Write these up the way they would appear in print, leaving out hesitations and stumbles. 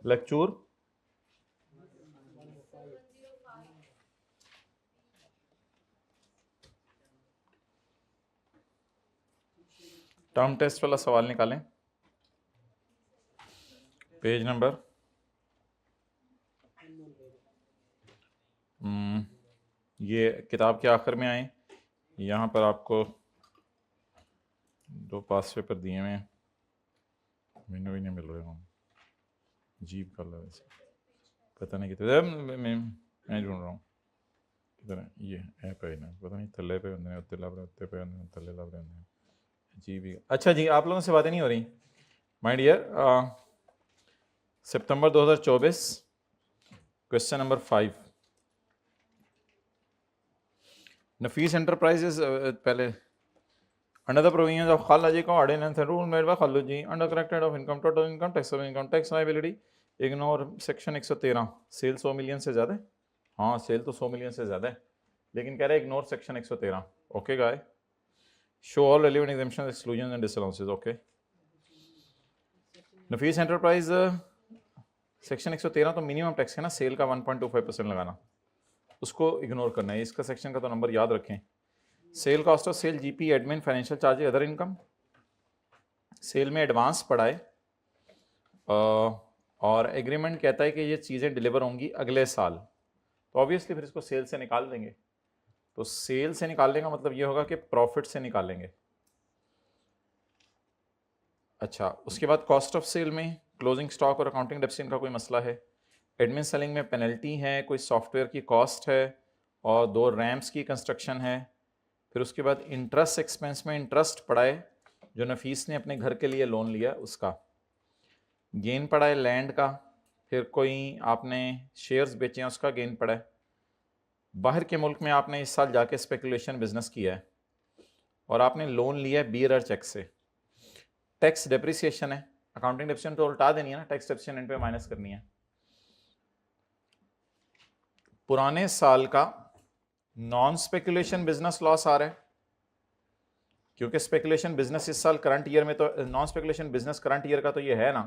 Lecture term test वाला सवाल निकालें, पेज नंबर ये किताब के आखिर में आए, यहाँ पर आपको दो पास पेपर दिए हुए हैं, मैंने भी नहीं मिल रहे हम अजीब कर लो वैसे, पता नहीं कितने मैं ढूंढ रहा हूँ किधर है, ये ऐप है ना, पता नहीं थल्ले पे होंगे उत्ते लभ रहे उत्ते पे होंगे थल्ले लभ रहे होंगे अजीब ही। अच्छा जी, आप लोगों से बातें नहीं हो रही माय डियर। सितंबर 2024 क्वेश्चन नंबर 5, नफीस एंटरप्राइजेस पहले अंडर द प्रोविजंस ऑफ खालाजी का ऑर्डिनेंस रूल मेड बाय खालूजी under corrected of income total income tax liability ignore section 113, sale 100 million से ज़्यादा है, हाँ सेल तो 100 मिलियन से ज़्यादा है, लेकिन कह रहा है ignore section 113। Okay guy, show all relevant exemptions exclusion and disallowances. Okay, Nafees enterprise section 113 तो मिनिमम टैक्स है ना, सेल का 1.25% लगाना, उसको इग्नोर करना है। इसका सेक्शन का तो नंबर याद रखें। Sale cost of sale, GP, admin, financial charge, other income. Sale में एडवांस पड़ा है और एग्रीमेंट कहता है कि ये चीज़ें डिलीवर होंगी अगले साल, तो ऑब्वियसली फिर इसको सेल से निकाल देंगे। तो सेल से निकालने का मतलब ये होगा कि प्रॉफिट से निकालेंगे। अच्छा, उसके बाद कॉस्ट ऑफ सेल में क्लोजिंग स्टॉक और अकाउंटिंग डेप्सिट का कोई मसला है, एडमिन सेलिंग में पेनल्टी है, कोई सॉफ्टवेयर की कॉस्ट है और 2 रैम्स की कंस्ट्रक्शन है। फिर उसके बाद इंटरेस्ट एक्सपेंस में इंटरेस्ट पड़ा है जो नफीस ने अपने घर के लिए लोन लिया उसका, गेन पड़ा है लैंड का, फिर कोई आपने शेयर्स बेचे हैं उसका गेन पड़ा है, बाहर के मुल्क में आपने इस साल जाके स्पेकुलेशन बिजनेस किया है और आपने लोन लिया है बीयर चेक से। टैक्स डेप्रिसिएशन है, अकाउंटिंग डेप्रिसिएशन तो उल्टा देनी है ना, टैक्स डेप्रिसिएशन इन पे माइनस करनी है। पुराने साल का नॉन स्पेकुलेशन बिजनेस लॉस आ रहा है क्योंकि स्पेकुलेशन बिजनेस इस साल करंट ईयर में, तो non speculation business current year का तो ये है ना,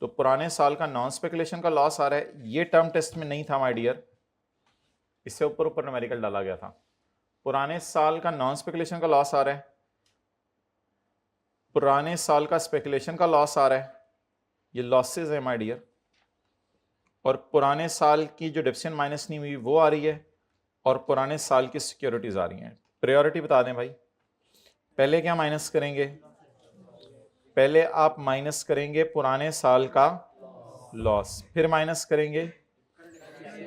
तो पुराने साल का नॉन स्पेकुलेशन का लॉस आ रहा है। ये टर्म टेस्ट में नहीं था माय डियर, इससे ऊपर ऊपर न्यूमेरिकल डाला गया था। पुराने साल का नॉन स्पेकुलेशन का लॉस आ रहा है, पुराने साल का स्पेकुलेशन का लॉस आ रहा है, ये लॉसेस है माय डियर। और पुराने साल की जो डेप्सिएंट माइनस नहीं हुई वो आ रही है और पुराने साल की सिक्योरिटीज आ रही हैं। प्रायोरिटी बता दें भाई, पहले क्या माइनस करेंगे, पहले आप माइनस करेंगे पुराने साल का लॉस, फिर माइनस करेंगे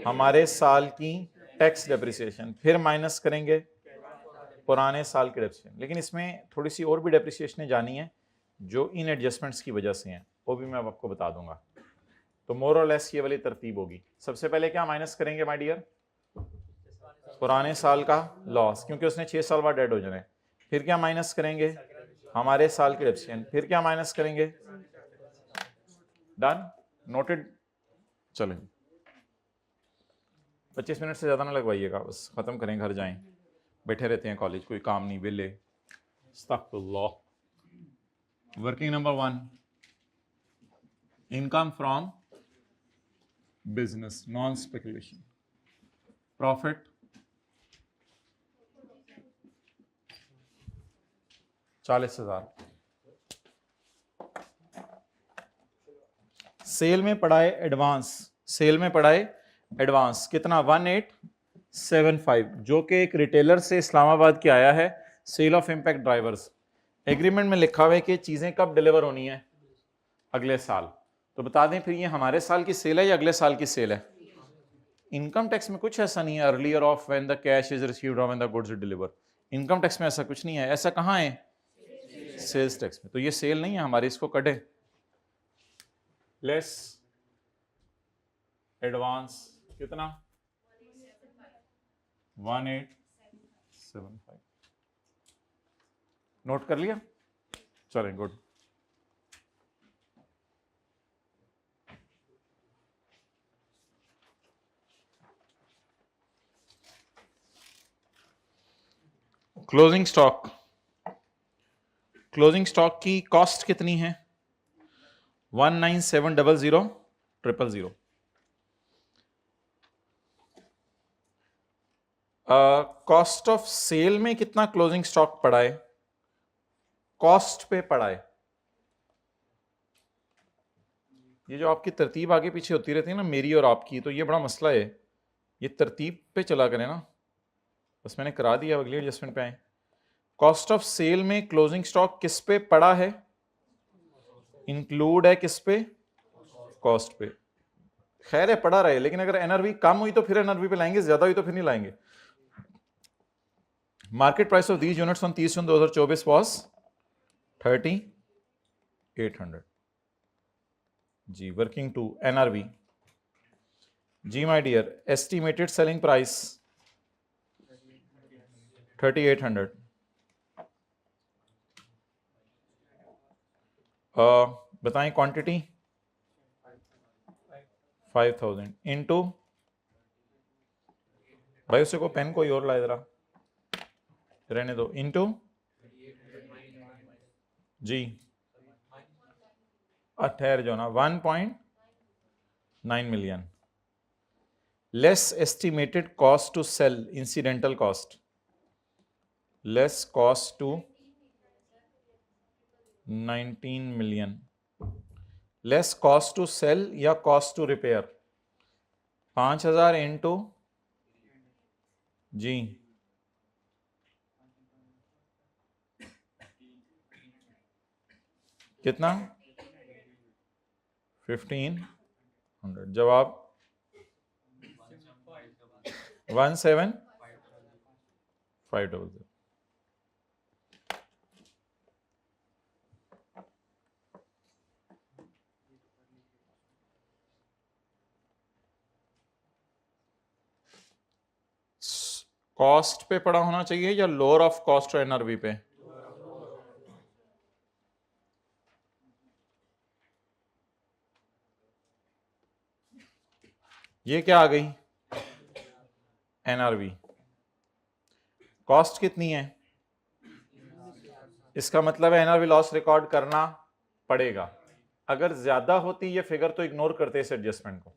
हमारे साल की टैक्स डेप्रिसिएशन, फिर माइनस करेंगे पुराने साल की डेप्रिसिएशन। लेकिन इसमें थोड़ी सी और भी डेप्रिसिएशन जानी है जो इन एडजस्टमेंट्स की वजह से हैं, वो भी मैं आपको बता दूंगा। तो मोर और लेस ये वाली तरतीब होगी। सबसे पहले क्या माइनस करेंगे माय डियर, पुराने साल का लॉस क्योंकि उसने 6 साल बाद डेड हो जाना है। फिर क्या माइनस करेंगे, हमारे साल की डेप्रिसिएशन, फिर क्या माइनस करेंगे, डन, नोटेड। चलें 25 मिनट से ज़्यादा ना लगवाइएगा, बस ख़त्म करें घर जाएं, बैठे रहते हैं कॉलेज, कोई काम नहीं, वेले। अस्तगफिरुल्लाह। Working number 1, income from business non speculation, profit 40,000। Sale में पड़ा है एडवांस, सेल में पड़ा है एडवांस कितना 1875, जो कि एक रिटेलर से इस्लामाबाद के आया है, sale of impact drivers. Agreement में लिखा हुआ है कि चीजें कब डिलीवर होनी है, अगले साल। तो बता दें फिर ये हमारे साल की सेल है या अगले साल की सेल है। इनकम टैक्स में कुछ ऐसा नहीं है earlier of when the cash is received or when the goods delivered, income tax में ऐसा कुछ नहीं है। ऐसा कहाँ है, सेल्स टैक्स में। तो ये सेल नहीं है हमारी, इसको कटे, लेस एडवांस कितना 1875, नोट कर लिया, चलें good. Closing stock, closing stock की कॉस्ट कितनी है 19700, 000। कॉस्ट ऑफ सेल में कितना क्लोजिंग स्टॉक पड़ा है? कॉस्ट पे पड़ा है। ये जो आपकी तरतीब आगे पीछे होती रहती है ना मेरी और आपकी, तो ये बड़ा मसला है। ये तरतीब पे चला करें ना, बस मैंने करा दिया, अगली एडजस्टमेंट पे आए। कॉस्ट ऑफ सेल में क्लोजिंग स्टॉक किस पे पड़ा है? इंक्लूड है किस पे? कॉस्ट पे। खैर है पड़ा रहे, लेकिन अगर एनआरवी कम हुई तो फिर एनआरवी पे लाएंगे, ज्यादा हुई तो फिर नहीं लाएंगे। Market price of these units on 30 June 2024 was 3800 जी। वर्किंग टू एनआरवी जी my dear, estimated selling price 3800। बताएं क्वांटिटी 5000 इनटू, भाई उसे को पेन कोई और लाए जरा, रहने दो, इनटू जी ठहर जो ना 1.9 million less estimated cost to sell, incidental cost, less cost to 19 million, less cost to sell या कॉस्ट टू रिपेयर 5000 इंटू जी कितना 1500। जवाब 17500। कॉस्ट पे पड़ा होना चाहिए या लोअर ऑफ कॉस्ट और एनआरवी पे? ये क्या आ गई? एनआरवी। कॉस्ट कितनी है? इसका मतलब है एनआरवी लॉस रिकॉर्ड करना पड़ेगा। अगर ज्यादा होती ये फिगर तो इग्नोर करते इस एडजस्टमेंट को।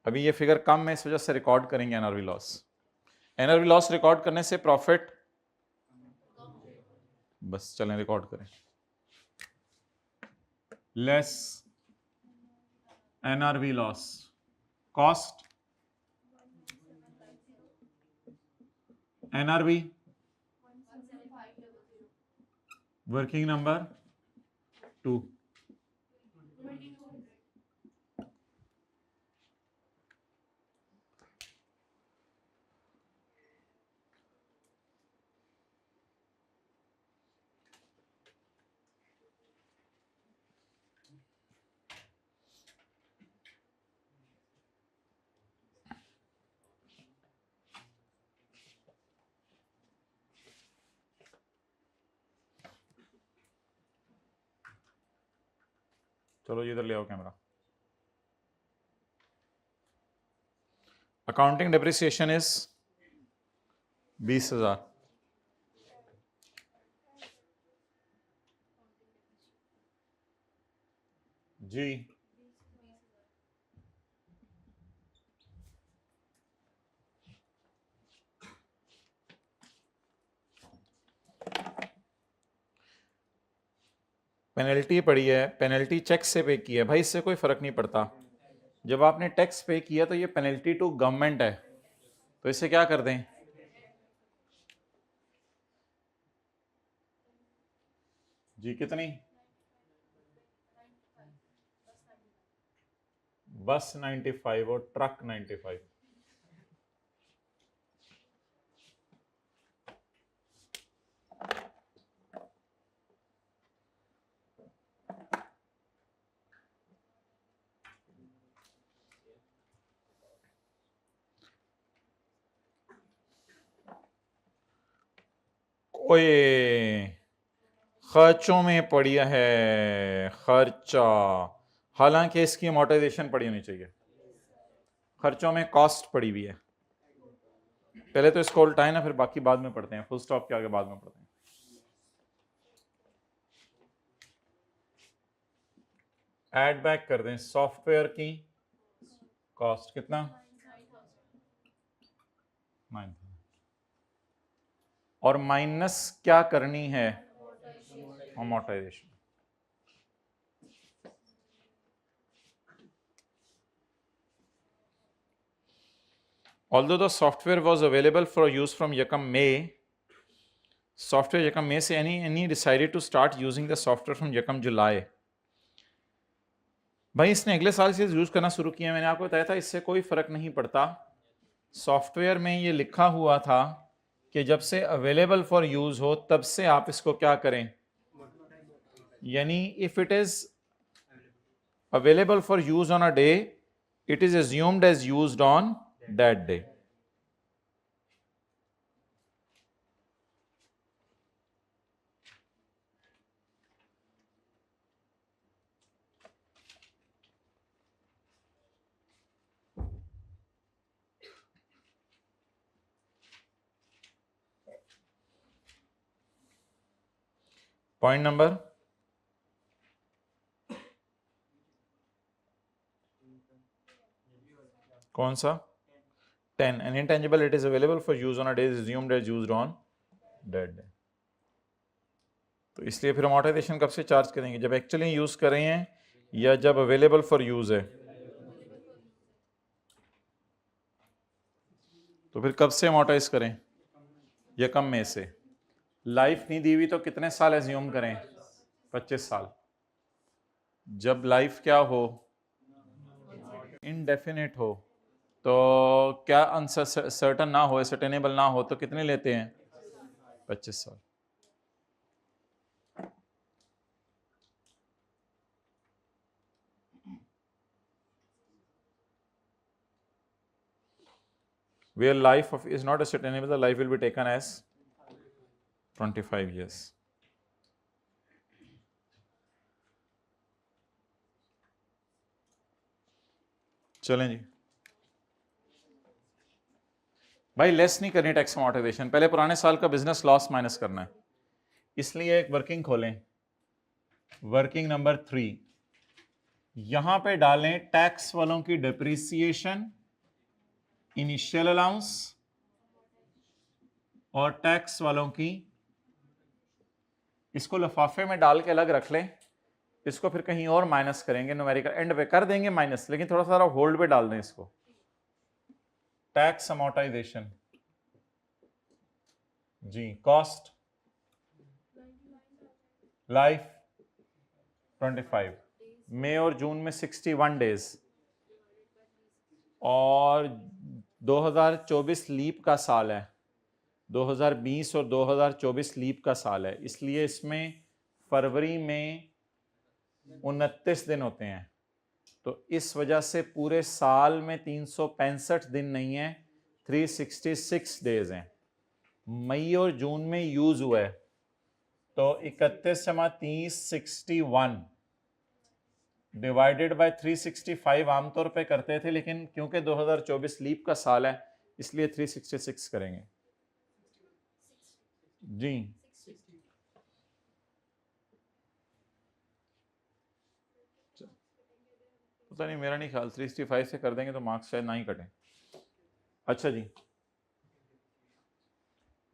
अभी ये फिगर कम है, इस वजह से रिकॉर्ड करेंगे NRV loss. NRV loss record करने से प्रॉफिट, बस चलें रिकॉर्ड करें। Less NRV loss, cost NRV, working number 2। चलो इधर ले आओ कैमरा। अकाउंटिंग डेप्रिसिएशन इज 20,000 जी। पेनल्टी पड़ी है, पेनल्टी चेक से पे की है, भाई इससे कोई फर्क नहीं पड़ता। जब आपने टैक्स पे किया तो ये पेनल्टी टू गवर्नमेंट है, तो इसे क्या कर दें? जी कितनी? बस 95 और ट्रक 95। ओए खर्चों में पड़ी है खर्चा, हालांकि इसकी अमोर्टाइजेशन पड़ी होनी चाहिए। खर्चों में कॉस्ट पड़ी हुई है। पहले तो इसको उल्टाएं ना, फिर बाकी बाद में पढ़ते हैं, फुल स्टॉप के आगे बाद में पढ़ते हैं। ऐड बैक कर दें सॉफ्टवेयर की कॉस्ट कितना 9,000 और माइनस क्या करनी है amortisation. Although the software was available for use from Yakam May, software Yakam May से any decided to start using the software from Yakam July। भाई इसने अगले साल से यूज करना शुरू किया, मैंने आपको बताया था इससे कोई फर्क नहीं पड़ता। सॉफ्टवेयर में ये लिखा हुआ था कि जब से अवेलेबल फॉर यूज हो तब से आप इसको क्या करें, यानी if it is available for use on a day it is assumed as used on that day. Point number कौन सा 10 an intangible it is available for use on a day is assumed as used on that day। तो इसलिए फिर amortisation कब से charge करेंगे, जब actually use कर रहे हैं या जब अवेलेबल फॉर यूज है। तो फिर कब से अमोर्टाइज करें, यकम में से। लाइफ नहीं दी हुई तो कितने साल एज्यूम करें 25 साल। जब लाइफ क्या हो इनडेफिनेट हो तो क्या अनसर्टन ना हो, सर्टेनेबल ना हो तो कितने लेते हैं 25 साल। Where life is not ascertainable, the life will be taken as 25 years। चलें जी भाई, लेस नहीं करनी टैक्स अमोर्टाइजेशन, पहले पुराने साल का बिजनेस लॉस माइनस करना है। इसलिए एक वर्किंग खोलें, वर्किंग नंबर 3, यहां पे डालें टैक्स वालों की डिप्रिसिएशन, इनिशियल अलाउंस और टैक्स वालों की, इसको लिफाफे में डाल के अलग रख लें, इसको फिर कहीं और माइनस करेंगे, न्यूमेरिकल एंड पे कर देंगे माइनस, लेकिन थोड़ा सा होल्ड पे डाल दें इसको। टैक्स अमोर्टाइजेशन जी, कॉस्ट लाइफ 25, मई और जून में 61 डेज और 2024 लीप का साल है, 2020 और 2024 लीप का साल है, इसलिए इसमें फरवरी में 29 दिन होते हैं। तो इस वजह से पूरे साल में 365 दिन नहीं है, 366 डेज हैं। मई और जून में यूज हुआ है तो 31 जमा 30 61 डिवाइडेड बाय 365 आमतौर पे करते थे, लेकिन क्योंकि 2024 लीप का साल है इसलिए 366 करेंगे जी। पता नहीं, मेरा नहीं ख्याल 365 से कर देंगे तो मार्क्स शायद ना ही कटें। अच्छा जी,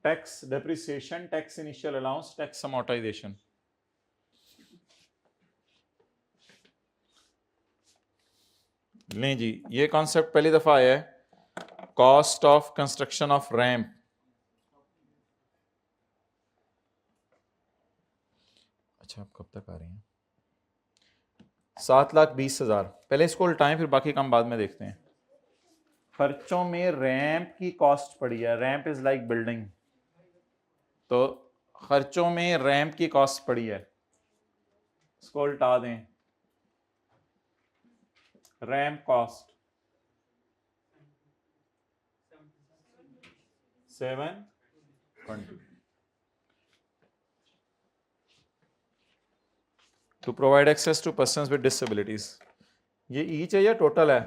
tax depreciation, tax initial allowance, tax amortisation. लें जी, ये कॉन्सेप्ट पहली दफा आया है, cost of construction of ramp. अच्छा, आप कब तक आ रही हैं? 7,20,000। पहले इसको उल्टाएं फिर बाकी काम बाद में देखते हैं। खर्चों में रैंप की कॉस्ट पड़ी है, रैंप इज लाइक बिल्डिंग, तो खर्चों में रैंप की कॉस्ट पड़ी है, इसको उल्टा दें, ramp cost 720 to provide access to persons with disabilities. ये ईच है या टोटल है?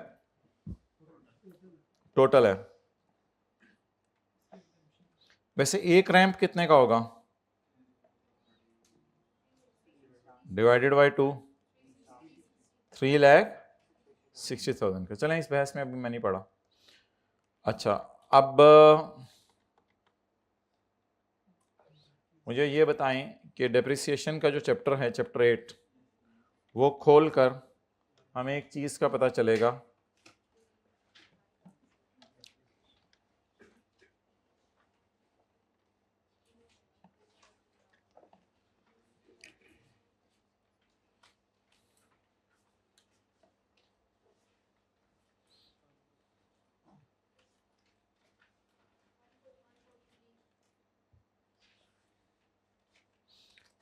टोटल है। वैसे एक रैंप कितने का होगा? डिवाइडेड बाय 2 3,60,000 का। चलें इस बहस में अभी मैं नहीं पढ़ा। अच्छा, अब मुझे ये बताएं कि डेप्रिसिएशन का जो चैप्टर है, चैप्टर 8, वो खोल कर हमें एक चीज़ का पता चलेगा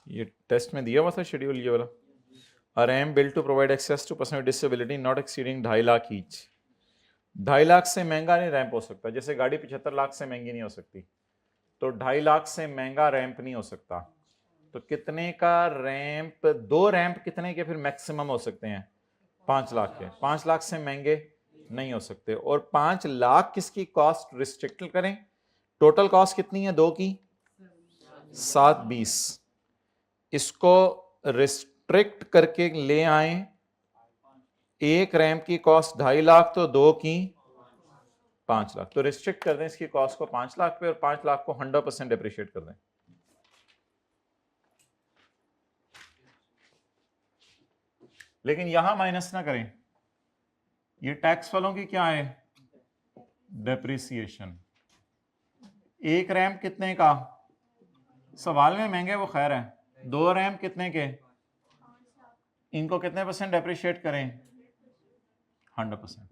ये टेस्ट में दिया हुआ था शेड्यूल ये वाला। A RAM built to provide access to person with disability not exceeding 2.5 lakh each। 2.5 lakh से महंगा नहीं रैंप हो सकता। जैसे गाड़ी 75 लाख से महंगी नहीं हो सकती, तो 2.5 लाख से महंगा रैंप नहीं हो सकता। तो कितने का रैंप, 2 रैंप कितने के फिर मैक्सिमम हो सकते हैं? 5 लाख के। 5 लाख से महंगे नहीं हो सकते। और 5 लाख किसकी कॉस्ट रिस्ट्रिक्ट करें? टोटल कॉस्ट कितनी है 2 की? 720। इसको रिस्ट्रिक्ट करके ले आए, एक रैंप की कॉस्ट 2.5 लाख तो 2 की 5 लाख। तो रिस्ट्रिक्ट कर दें इसकी कॉस्ट को 5 लाख पे और 5 लाख को 100% डिप्रिशिएट कर दें। लेकिन यहां माइनस ना करें, ये टैक्स वालों की क्या है? डेप्रिसिएशन। एक रैंप कितने का? सवाल में महंगे वो खैर है। 2 रैंप कितने के? इनको कितने परसेंट डेप्रिशिएट करें? 100%।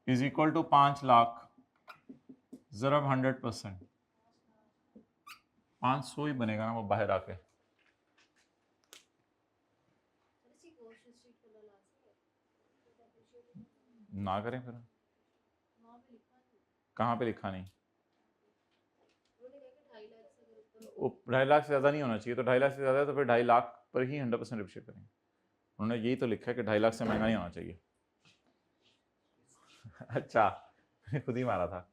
इज इक्वल टू 5 लाख जरब 100%। 500 ही बनेगा ना वो बाहर आके। ना करें फिर। कहाँ पे लिखा नहीं? 2.5 लाख से ज्यादा नहीं होना चाहिए। तो 2.5 लाख से ज्यादा है तो फिर 2.5 लाख पर ही 100% डिप्रिशिएट करेंगे। उन्होंने यही तो लिखा है कि 2.5 लाख से महंगा नहीं होना चाहिए। अच्छा, खुद ही मारा था।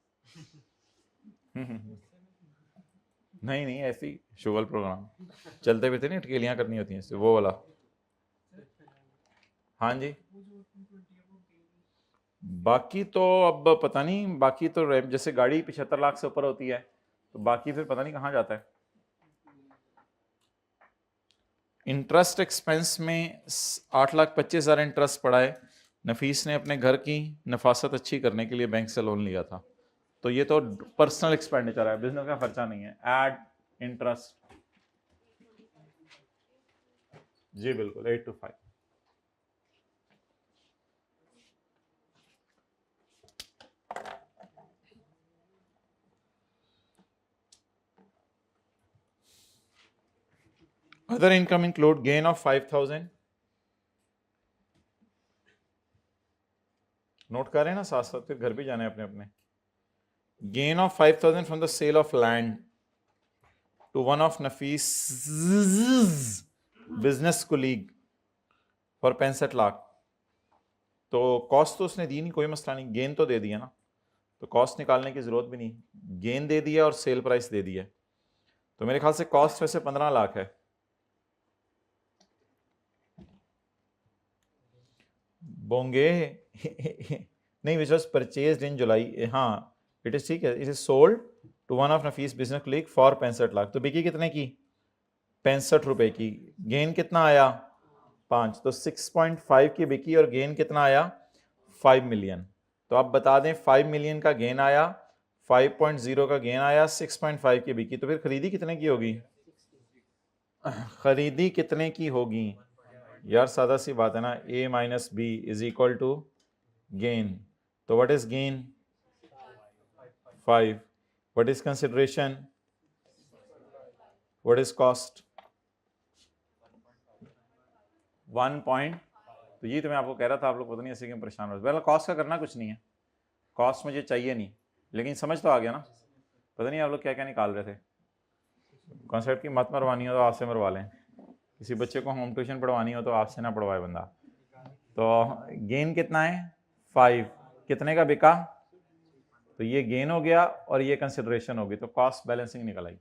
नहीं नहीं, ऐसी शुगल प्रोग्राम चलते फिरते नहीं, अटकेलियां करनी होती हैं इससे, वो वाला। हाँ जी, बाकी तो अब पता नहीं। बाकी तो जैसे गाड़ी 75 लाख से ऊपर होती है तो बाकी फिर पता नहीं कहाँ जाता है। इंटरेस्ट एक्सपेंस में 8,25,000 इंटरेस्ट पड़ा है। नफीस ने अपने घर की नफासत अच्छी करने के लिए बैंक से लोन लिया था। तो ये तो पर्सनल एक्सपेंडिचर है, बिजनेस का खर्चा नहीं है। ऐड इंटरेस्ट, जी बिल्कुल 8 to 5। Other income include gain of 5,000। Note कर रहे हैं ना साथ साथ, फिर घर भी जाने अपने अपने। Gain of 5,000 from the sale of land to one of Nafees business colleague for 65 lakh. तो कॉस्ट तो उसने दी नहीं, कोई मसला नहीं, गेन तो दे दिया ना, तो कॉस्ट निकालने की जरूरत भी नहीं। गेन दे दिया और सेल प्राइस दे दिया। तो मेरे ख्याल से कॉस्ट वैसे 15 लाख है। बोंगे नहीं, विच वॉज परचेज्ड इन जुलाई। हाँ इट इज ठीक है। It is sold to one of Nafees business colleague for 65 lakh. तो बिकी कितने की? 65 रुपए की। गेन कितना आया? 5। तो 6.5 की बिकी और गेन कितना आया? 5 मिलियन। तो आप बता दें 5 मिलियन का गेन आया, 5.0 का गेन आया, 6.5 की बिकी। तो फिर खरीदी कितने की होगी? खरीदी कितने की होगी यार? सादा सी बात है ना, a minus B is equal to gain. तो what is gain? 5। What is consideration? What is cost? 1 point. तो ये तो मैं आपको कह रहा था, आप लोग पता नहीं ऐसे क्यों परेशान हो रहे। पहले कॉस्ट का करना कुछ नहीं है, कॉस्ट मुझे चाहिए नहीं, लेकिन समझ तो आ गया ना। पता नहीं आप लोग क्या क्या निकाल रहे थे। कॉन्सेप्ट की मत मरवानी हो तो आपसे मरवा लें, किसी बच्चे को होम ट्यूशन पढ़वानी हो तो आपसे ना पढ़वाए बंदा। तो गेन कितना है? 5। कितने का बिका? तो ये गेन हो गया और ये कंसिडरेशन होगी, तो कॉस्ट बैलेंसिंग निकल आई।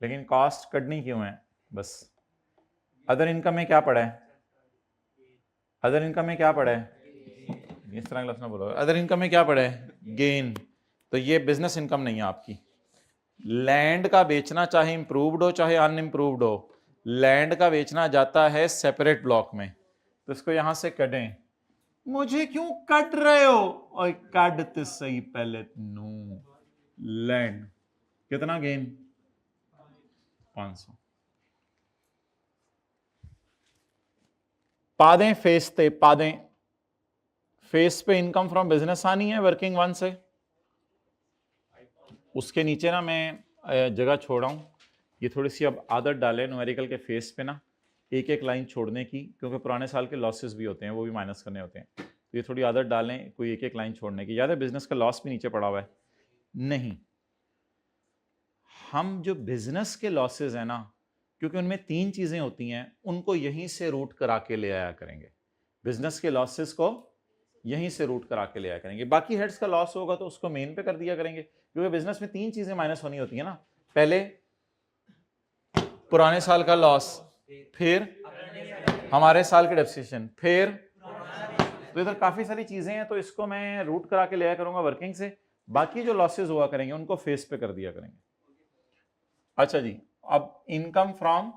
लेकिन कॉस्ट कटनी क्यों है? बस अदर इनकम में क्या पड़ा है? अदर इनकम में क्या पड़ा है, इस तरह क्लास में बोलो, अदर इनकम में क्या पड़ा है, गेन। तो ये बिजनेस इनकम नहीं है आपकी। लैंड का बेचना चाहे इंप्रूव्ड हो चाहे अनइंप्रूव्ड हो, लैंड का बेचना जाता है सेपरेट ब्लॉक में, तो इसको यहां से कटें। मुझे क्यों कट रहे हो, और काटते सही पहले नो। लैंड कितना गेन, 500। पादें फेस थे, पादें फेस पे इनकम फ्रॉम बिजनेस आनी है वर्किंग वन से। उसके नीचे ना मैं जगह छोड़ रहा हूं, ये थोड़ी सी अब आदत डाले न्यूमेरिकल के फेस पे ना एक एक लाइन छोड़ने की, क्योंकि पुराने साल के लॉसेस भी होते हैं, वो भी माइनस करने होते हैं। तो ये थोड़ी आदत डालें कोई एक एक लाइन छोड़ने की। याद है बिजनेस का लॉस भी नीचे पड़ा हुआ है, नहीं हम जो बिजनेस के लॉसेस है ना, क्योंकि उनमें 3 चीजें होती हैं, उनको यहीं से रूट करा के ले आया करेंगे। बिजनेस के लॉसेस को यहीं से रूट करा के ले आया करेंगे। बाकी हेड्स का लॉस होगा तो उसको मेन पे कर दिया करेंगे, क्योंकि बिजनेस में 3 चीजें माइनस होनी होती है ना। पहले पुराने साल का लॉस, फिर हमारे साल के डेप्रिसिएशन, फिर तो इधर काफी सारी चीजें हैं, तो इसको मैं रूट करा के ले आया करूंगा वर्किंग से। बाकी जो लॉसेस हुआ करेंगे उनको फेस पे कर दिया करेंगे। अच्छा जी, अब income from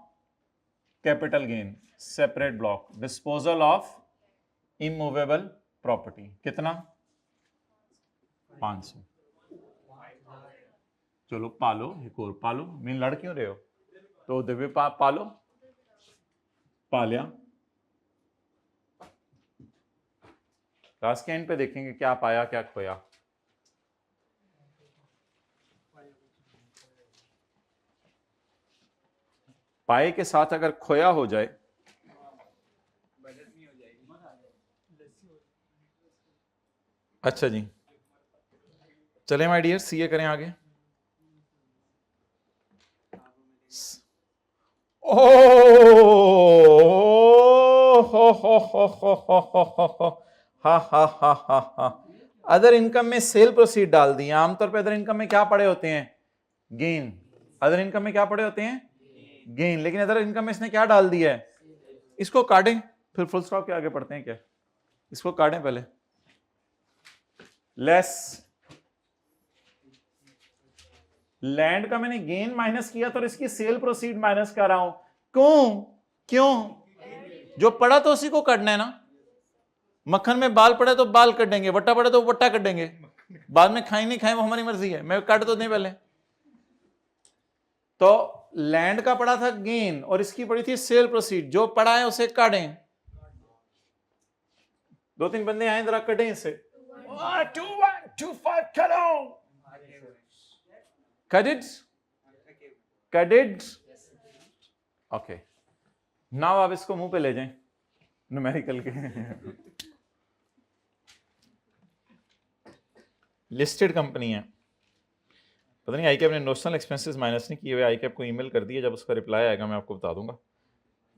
capital gain separate block, disposal of immovable property, कितना, 500। चलो पालो, एक और पालो, मीन लड़ क्यों रहे हो, तो दिव्य पालो, पालिया। क्लास के एंड पे देखेंगे क्या पाया क्या खोया। पाए के साथ अगर खोया हो जाए, अच्छा जी चले माय डियर, सीए करें आगे। ओ हो हा हा हा हा हा। अदर इनकम में सेल प्रोसीड डाल दिए। आमतौर पे अदर इनकम में क्या पड़े होते हैं, गेन। अदर इनकम में क्या पड़े होते हैं, गेन। लेकिन अदर इनकम में इसने क्या डाल दिया है, इसको काटें फिर फुल स्टॉप के आगे पढ़ते हैं क्या, इसको काटें पहले। लेस लैंड का मैंने गेन माइनस किया तो इसकी सेल प्रोसीड माइनस कर रहा हूं, क्यों जो पड़ा तो उसी को काटना है ना। मक्खन में बाल पड़े तो बाल कटेंगे, वट्टा पड़े तो वट्टा कटेंगे, बाद में खाएं नहीं खाएं वो हमारी मर्जी है, मैं काट तो नहीं पहले। तो लैंड का पड़ा था गेन और इसकी पड़ी थी सेल प्रोसीड, जो पड़ा है उसे काटें। 2-3 बंदे आए जरा कटें इसे, 2 1 2 5 करो, कटेड ओके। नाउ आप इसको मुंह पे ले जाएं न्यूमेरिकल के। लिस्टेड कंपनी है, पता नहीं आईकैप ने नोशनल एक्सपेंसेस माइनस नहीं किए हुए, आईकैप को ईमेल कर दिया, जब उसका रिप्लाई आएगा मैं आपको बता दूंगा।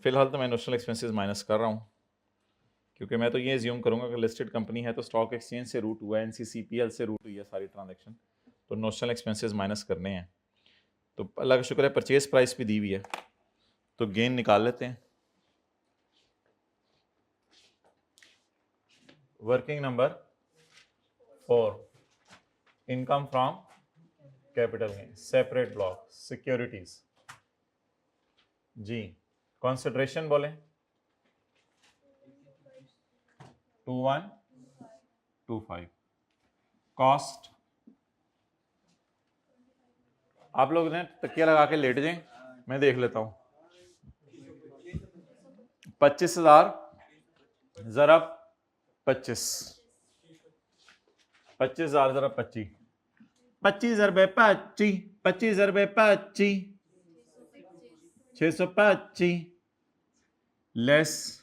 फिलहाल तो मैं नोशनल एक्सपेंसेस माइनस कर रहा हूं, क्योंकि मैं तो ये एज्यूम करूंगा कि लिस्टेड कंपनी है तो स्टॉक एक्सचेंज से रूट हुआ है, एनसीसीपीएल से रूट हुई है सारी ट्रांजैक्शन, तो नोशनल एक्सपेंसेस माइनस करने हैं। तो अल्लाह का शुक्र है परचेज प्राइस भी दी हुई है, तो गेन निकाल लेते हैं। Working number 4, income from capital gain separate block securities जी। कॉन्सिडरेशन बोले 2125। कॉस्ट आप लोग ने तकिया लगा के लेट जाएं, मैं देख लेता हूं। 25,000 जरा 25, 25,000 जरा 25, 25,000 रुपए 25, 25,000 रुपए 25, 625 less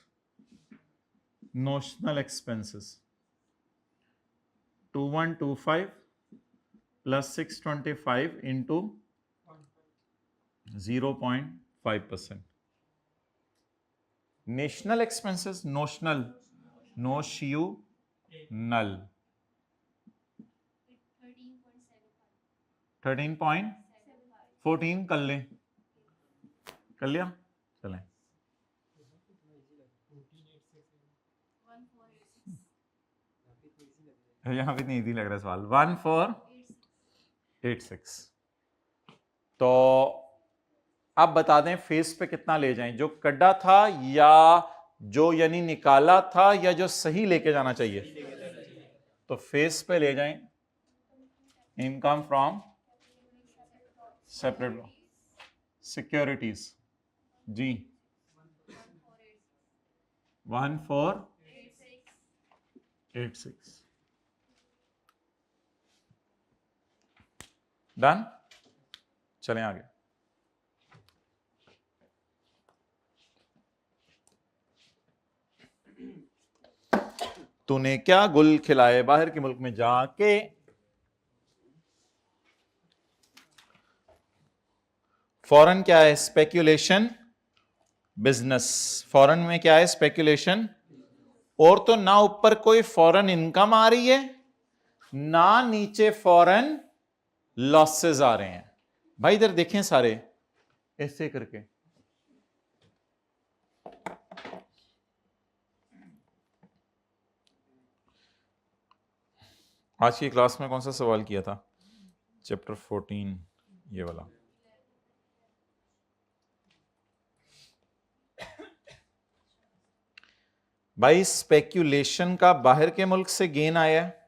notional expenses 2125 plus 625 into 0.5%। National expenses notional नल 13.14 कर लें, कर लिया, चलें यहाँ भी नहीं इजी लग रहा सवाल। 1486। तो अब बता दें फेस पे कितना ले जाएं, जो कड्डा था या जो यानी निकाला था या जो सही लेके जाना चाहिए। तो फेस पे ले जाएं इनकम फ्रॉम सेपरेट सिक्योरिटीज जी 1486। डन, चलें आगे। तूने क्या गुल खिलाए बाहर के मुल्क में जाके। फॉरेन क्या है? Speculation business. फॉरेन में क्या है? स्पेक्यूलेशन। और तो ना ऊपर कोई फॉरेन इनकम आ रही है ना नीचे फॉरेन लॉसेस आ रहे हैं। भाई इधर देखें सारे ऐसे करके। आज की क्लास में कौन सा सवाल किया था? चैप्टर 14 ये वाला। भाई स्पेक्यूलेशन का बाहर के मुल्क से गेन आया है,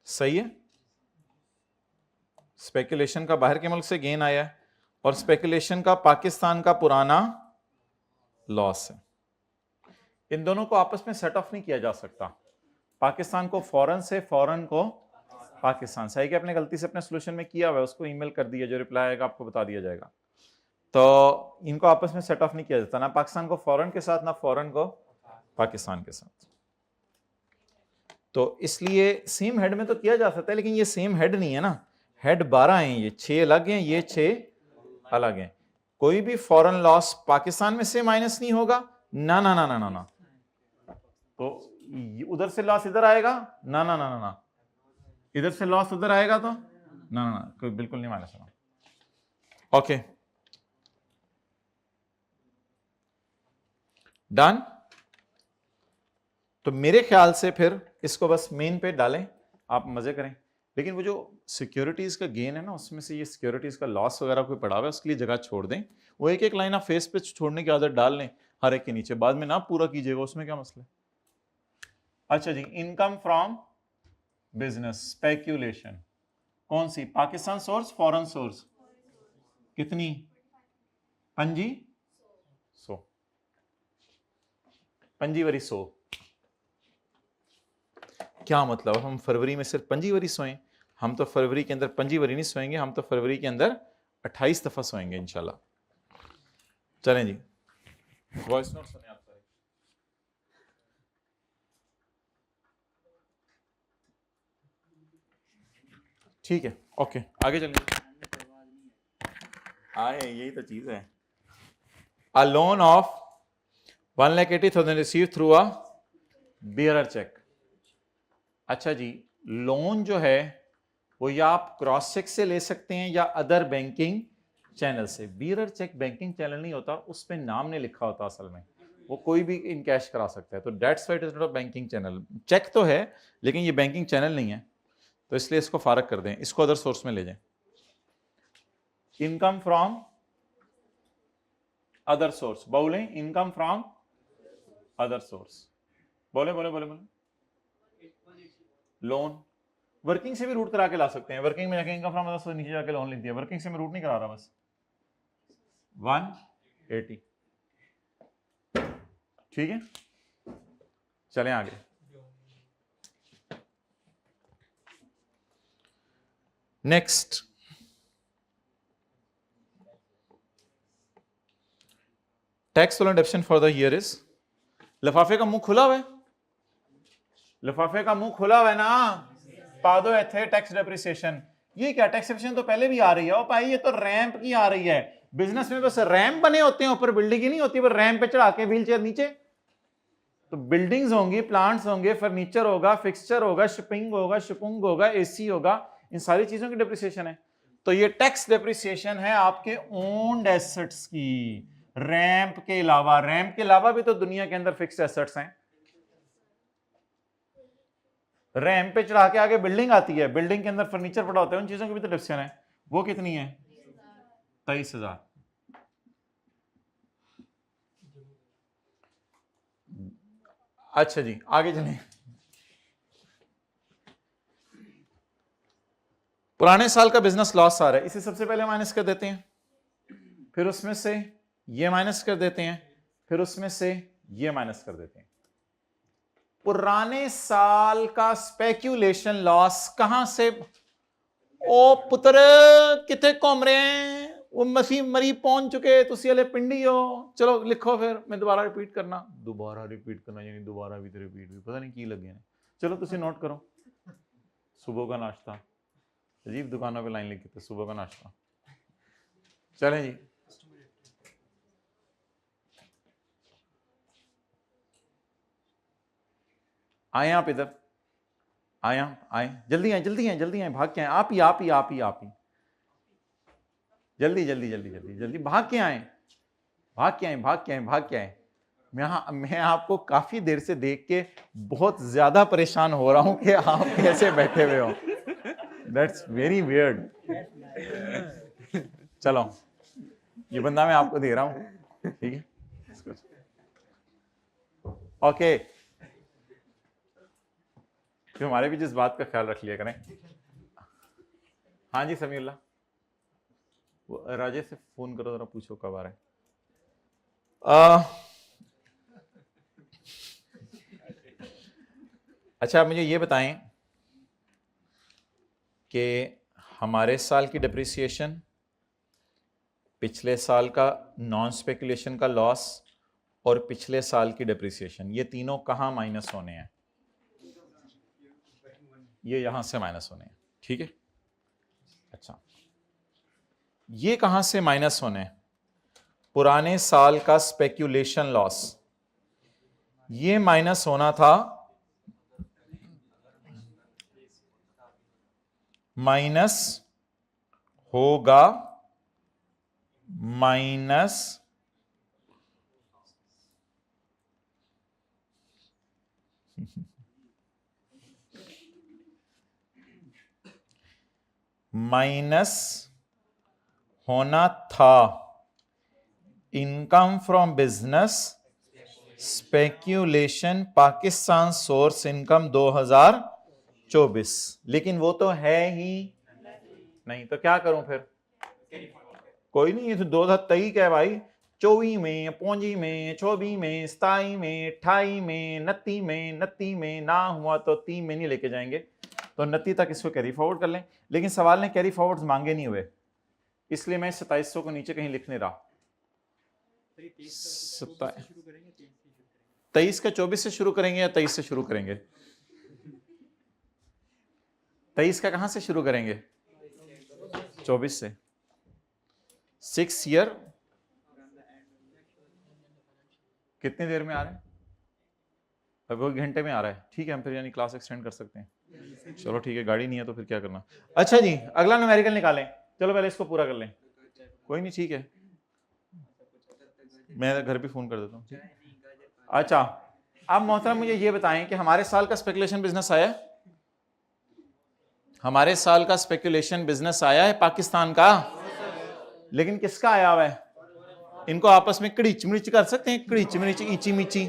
सही है। स्पेक्यूलेशन का बाहर के मुल्क से गेन आया है और स्पेक्यूलेशन का पाकिस्तान का पुराना लॉस है। इन दोनों को आपस में सेट ऑफ नहीं किया जा सकता। पाकिस्तान को फॉरेन से, फॉरेन को पाकिस्तान से। कि आपने गलती से अपने सोल्यूशन में किया हुआ है, उसको ईमेल कर दिया, जो रिप्लाई आएगा आपको बता दिया जाएगा। तो इनको आपस में सेट ऑफ नहीं किया जाता, ना पाकिस्तान को फॉरेन के साथ ना फॉरेन को पाकिस्तान के साथ। तो इसलिए सेम हेड में तो किया जा सकता है, लेकिन ये सेम हेड नहीं है ना। हेड 12 हैं, ये 6 अलग हैं, ये 6 अलग हैं। कोई भी फॉरेन लॉस पाकिस्तान में से माइनस नहीं होगा, ना ना ना ना ना ना। तो उधर से लॉस इधर आएगा, ना ना ना ना ना। इधर से लॉस उधर आएगा तो ना ना ना, कोई बिल्कुल नहीं माइनस होगा। Okay done. तो मेरे ख्याल से फिर इसको बस मेन पे डालें, आप मजे करें। लेकिन वो जो सिक्योरिटीज का गेन है ना, उसमें से ये सिक्योरिटीज का लॉस वगैरह कोई पड़ा हुआ है, उसके लिए जगह छोड़ दें। वो एक एक लाइन आप फेस पे छोड़ने की आदत डाल लें हर एक के नीचे, बाद में ना पूरा कीजिएगा, उसमें क्या मसला है। अच्छा जी, इनकम फ्रॉम बिजनेस स्पेक्यूलेशन कौन सी? Pakistan source, foreign source? कितनी? 500। 5 वरी 100। क्या मतलब? हम फरवरी में सिर्फ 5 वरी सोएं? हम तो फरवरी के अंदर 5 वरी नहीं सोएंगे, हम तो फरवरी के अंदर 28 दफा सोएंगे इंशाल्लाह। चलें जी, वॉइस नोट सुने आप सारे। ठीक है, ओके आगे चलिए। आए, यही तो चीज है। A loan of 1,80,000 receive through a bearer cheque. अच्छा जी, लोन जो है वो या आप क्रॉस चेक से ले सकते हैं या अदर बैंकिंग चैनल से। बियरर चेक बैंकिंग चैनल नहीं होता, उस पे नाम नहीं लिखा होता असल में, वो कोई भी इन कैश करा सकता है। तो that's why it is not a banking channel. Cheque तो है लेकिन ये बैंकिंग चैनल नहीं है, तो इसलिए इसको फारग कर दें, इसको अदर सोर्स में ले जाएं। इनकम फ्रॉम अदर सोर्स, बोले इनकम फ्रॉम अदर सोर्स, बोले बोले बोले बोले। लोन वर्किंग से भी रूट करा के ला सकते हैं। वर्किंग में जाके इनकम फ्रॉम अदर सोर्स नीचे जाके लोन लिख दिया, वर्किंग से मैं रूट नहीं करा रहा, बस 180। ठीक है, चलें आगे। Next, tax डेप्शन for the year is. लिफाफे का मुंह खुला हुआ है, लिफाफे का मुंह खुला हुआ है ना, पा दो इथे टैक्स डेप्रिसिएशन। ये क्या टैक्स डेप्रिसिएशन तो पहले भी आ रही है, ओ भाई ये तो रैंप की आ रही है। बिजनेस में बस रैंप बने होते हैं, ऊपर बिल्डिंग ही नहीं होती, पर रैंप पे चढ़ा के व्हील चेयर नीचे। तो बिल्डिंग्स होंगी, प्लांट्स होंगे, फर्नीचर होगा, फिक्सचर होगा, शिपिंग होगा, शिपुंग होगा, एसी होगा, इन सारी चीजों की डेप्रिसिएशन है। तो ये टैक्स डेप्रिसिएशन है आपके ओन्ड एसेट्स की, रैंप के अलावा भी तो दुनिया के अंदर फिक्स्ड एसेट्स हैं। रैंप पे चढ़ा के आगे बिल्डिंग आती है, बिल्डिंग के अंदर फर्नीचर पड़ा होता है, उन चीजों की भी तो डिप्रेशन है। वो कितनी है? 23,000। अच्छा जी आगे चलें। पुराने साल का बिजनेस लॉस आ रहा है, इसे सबसे पहले माइनस कर देते हैं, फिर उसमें से ये माइनस कर देते हैं, फिर उसमें से ये माइनस कर देते हैं। पुराने साल का स्पेक्यूलेशन लॉस कहां से? ओ पुत्र कितने घूम रहे हैं, वो मसी मरी पहुंच चुके, तुसी हले पिंडी हो। चलो लिखो, फिर मैं दोबारा रिपीट करना यानी दोबारा भी तो रिपीट भी पता नहीं की लगे हैं। चलो तुसी नोट करो। सुबह का नाश्ता, अजीब दुकानों पे लाइन लिखी थी, सुबह का नाश्ता। चलें जी, आए आप इधर, आए जल्दी आए, भाग के आए, आप ही जल्दी भाग के आए। मैं आपको काफी देर से देख के बहुत ज्यादा परेशान हो रहा हूं कि आप कैसे बैठे हुए हो। That's very weird. चलो ये बंदा मैं आपको दे रहा हूं, ठीक है? ओके, तो हमारे भी जिस बात का ख्याल रख लिया करें। हाँ जी समीउल्लाह, वो राजे से फोन करो जरा, पूछो कब आ रहा है। अच्छा, आप मुझे ये बताएं कि हमारे साल की डिप्रिसिएशन, पिछले साल का नॉन स्पेकुलेशन का लॉस और पिछले साल की डिप्रिसिएशन, ये तीनों कहाँ माइनस होने हैं? ये यहां से माइनस होने हैं, ठीक है? अच्छा, ये कहां से माइनस होने हैं? पुराने साल का स्पेक्यूलेशन लॉस, ये माइनस होना था, माइनस होगा, माइनस होना था income from business speculation Pakistan source income 2024, लेकिन वो तो है ही नहीं, तो क्या करूं फिर? कोई नहीं, ये तो 2023 का है भाई। 24 में, 25 में, 24 में, 27 में, 28 में, 29 में ना हुआ तो 3 में नहीं लेके जाएंगे, तो 29 तक इसको कैरी फॉरवर्ड कर लें। लेकिन सवाल ने कैरी फॉरवर्ड मांगे नहीं हुए, इसलिए मैं 2700 को नीचे कहीं लिख नहीं रहा। 23 का 24 से शुरू करेंगे या 23 से शुरू करेंगे? 23 का कहां से शुरू करेंगे? 24 से। 6 ईयर कितनी देर में आ रहा है? लगभग घंटे में आ रहा है, ठीक है? हम फिर यानी क्लास एक्सटेंड कर सकते हैं। चलो ठीक है, गाड़ी नहीं है तो फिर क्या करना। अच्छा जी, अगला न्यूमेरिकल निकालें। चलो पहले इसको पूरा कर लें। कोई नहीं, ठीक है, मैं घर भी फोन कर देता हूँ। अच्छा, अब मोहतरम मुझे ये बताएं कि हमारे साल का स्पेकुलेशन बिजनेस आया है? हमारे साल का स्पेकुलेशन बिजनेस आया है पाकिस्तान का, लेकिन किसका आया हुआ है? इनको आपस में कड़ीच मिर्च कर सकते हैं? कड़ीच मिर्च, ईची मीची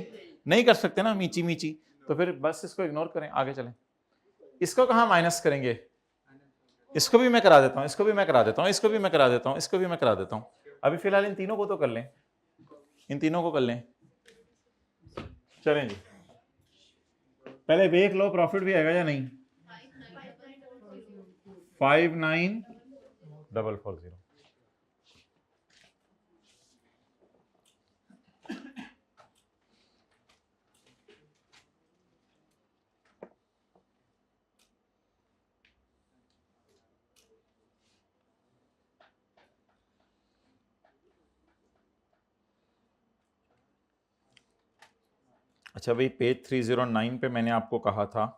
नहीं कर सकते ना, मीची मीची, तो फिर बस इसको इग्नोर करें, आगे चलें। इसको कहां माइनस करेंगे? इसको भी मैं करा देता हूं, इसको भी मैं करा देता हूं, इसको भी मैं करा देता हूं, इसको भी मैं करा देता हूं। अभी फिलहाल इन तीनों को तो कर लें, इन तीनों को कर लें। चलें जी, पहले देख लो प्रॉफिट भी आएगा या नहीं। 59,440। अच्छा भाई, पेज 309 पे मैंने आपको कहा था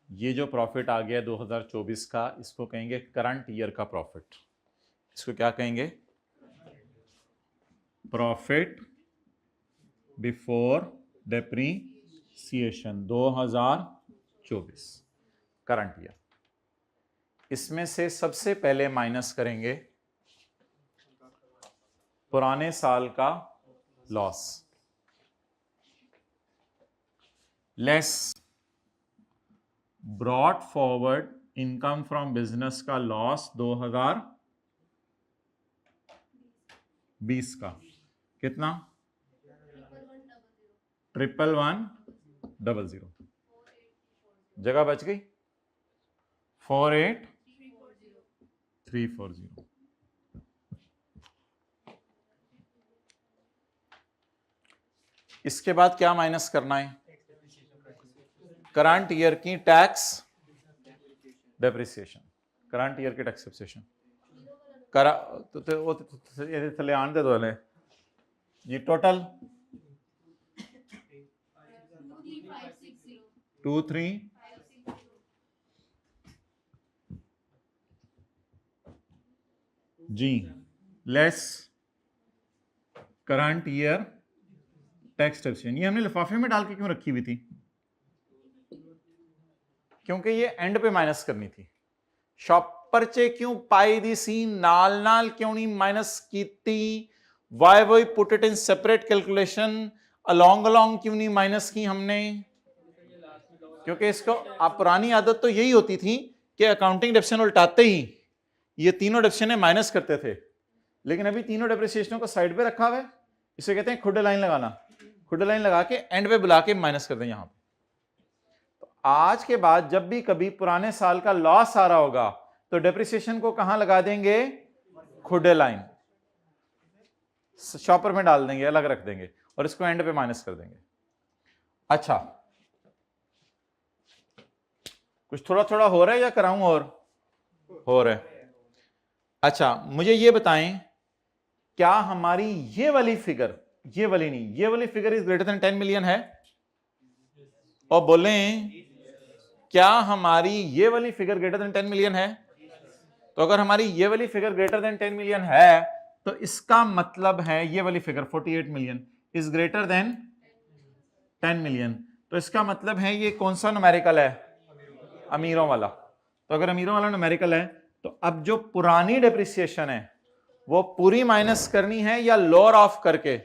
ये जो प्रॉफिट आ गया 2024 का, इसको कहेंगे करंट ईयर का प्रॉफिट, इसको क्या कहेंगे? Profit before depreciation 2024 current year. इसमें से सबसे पहले माइनस करेंगे पुराने साल का loss, less brought forward income from business का लॉस 2020 का कितना? 11100। जगह बच गई? 48340। इसके बाद क्या माइनस करना है? करंट ईयर की टैक्स डेप्रिसिएशन, करंट ईयर की टैक्स डेप्रिसिएशन करा ये थले आने दे दो ले ये टोटल 23 जी less current year tax depreciation. ये हमने लिफाफे में डाल के क्यों रखी हुई थी? क्योंकि ये एंड पे माइनस करनी थी। शॉपर चे क्यों पाई दी सी नाल नाल क्यों नहीं माइनस कीती? Why we put it in separate calculation, along along क्यों नहीं माइनस की हमने? क्योंकि इसको आप पुरानी आदत तो यही होती थी कि अकाउंटिंग डेप्रिसिएशन उल्टाते ही ये तीनों डेप्रिसिएशन माइनस करते थे, लेकिन अभी तीनों डेप्रिसिएशनों को साइड पे रखा हुआ है। इसे कहते हैं खुडे लाइन लगाना। खुडे लाइन लगा के एंड पे बुला के माइनस कर दें यहां पे। आज के बाद जब भी कभी पुराने साल का लॉस आ रहा होगा तो डेप्रिसिएशन को कहां लगा देंगे? खुडे लाइन, शॉपर में डाल देंगे, अलग रख देंगे और इसको एंड पे माइनस कर देंगे। अच्छा, कुछ थोड़ा थोड़ा हो रहा है या कराऊं? और हो रहा है। अच्छा, मुझे ये बताएं, क्या हमारी ये वाली फिगर, ये वाली नहीं, ये वाली figure is greater than 10 million है? और बोलें क्या हमारी ये वाली फिगर ग्रेटर देन 10 मिलियन है? तो अगर हमारी ये वाली फिगर ग्रेटर देन 10 मिलियन है तो इसका मतलब है ये वाली figure 48 million is greater than 10 million. तो इसका मतलब है ये कौन सा न्यूमेरिकल है? अमीरों वाला। तो अगर अमीरों वाला न्यूमेरिकल है तो अब जो पुरानी डेप्रिसिएशन है वो पूरी माइनस करनी है या लोअर ऑफ करके?